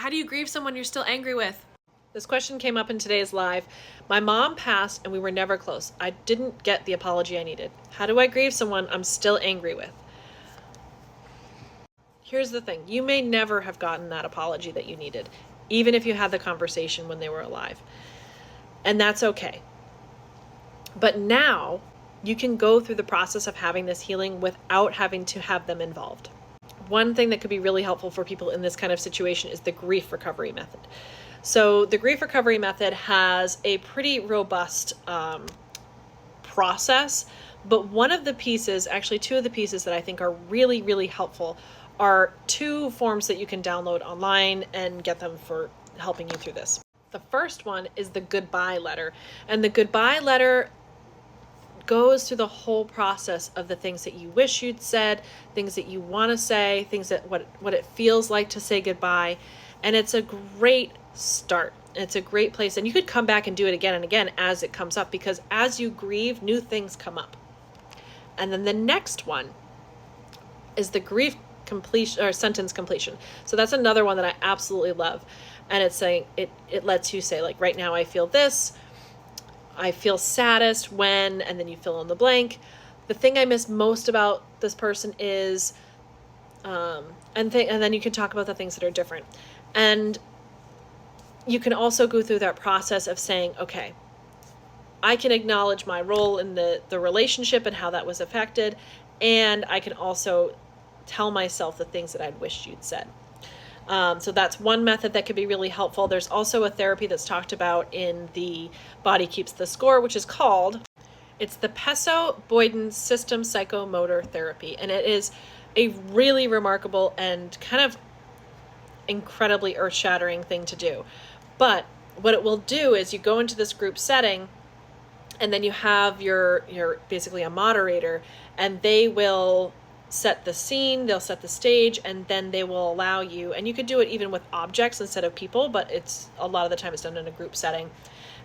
How do you grieve someone you're still angry with? This question came up in today's live. My mom passed and we were never close. I didn't get the apology I needed. How do I grieve someone I'm still angry with? Here's the thing. You may never have gotten that apology that you needed, even if you had the conversation when they were alive. And that's okay. But now you can go through the process of having this healing without having to have them involved. One thing that could be really helpful for people in this kind of situation is the grief recovery method. So the grief recovery method has a pretty robust process, but one of the pieces, actually two of the pieces that I think are really, really helpful are two forms that you can download online and get them for helping you through this. The first one is the goodbye letter, and the goodbye letter goes through the whole process of the things that you wish you'd said, things that you want to say, things that what it feels like to say goodbye. And it's a great start. It's a great place. And you could come back and do it again and again as it comes up, because as you grieve, new things come up. And then the next one is the grief completion or sentence completion. So that's another one that I absolutely love. And it's saying it lets you say, like, right now I feel this. I feel saddest when, and then you fill in the blank. The thing I miss most about this person is, and then you can talk about the things that are different. And you can also go through that process of saying, okay, I can acknowledge my role in the relationship and how that was affected. And I can also tell myself the things that I'd wished you'd said. So that's one method that could be really helpful. There's also a therapy that's talked about in the Body Keeps the Score, which is called, it's the Peso-Boyden System Psychomotor Therapy. And it is a really remarkable and kind of incredibly earth-shattering thing to do. But what it will do is you go into this group setting, and then you have your basically a moderator, and they will set the scene, they'll set the stage, and then they will allow you, and you could do it even with objects instead of people, but it's a lot of the time it's done in a group setting.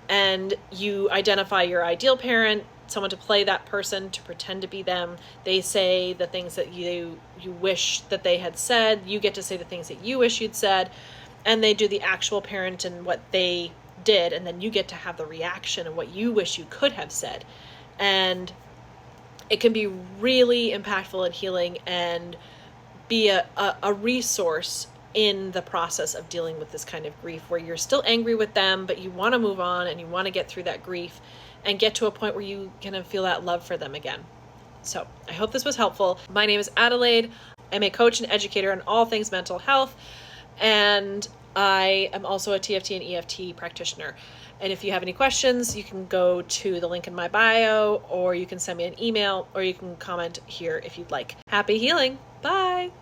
And you identify your ideal parent, someone to play that person, to pretend to be them. They say the things that you wish that they had said. You get to say the things that you wish you'd said. And they do the actual parent and what they did, and then you get to have the reaction of what you wish you could have said. And it can be really impactful and healing and be a resource in the process of dealing with this kind of grief, where you're still angry with them, but you want to move on and you want to get through that grief and get to a point where you can feel that love for them again. So I hope this was helpful. My name is Adelaide. I'm a coach and educator on all things mental health, and I am also a TFT and EFT practitioner. And if you have any questions, you can go to the link in my bio, or you can send me an email, or you can comment here if you'd like. Happy healing. Bye.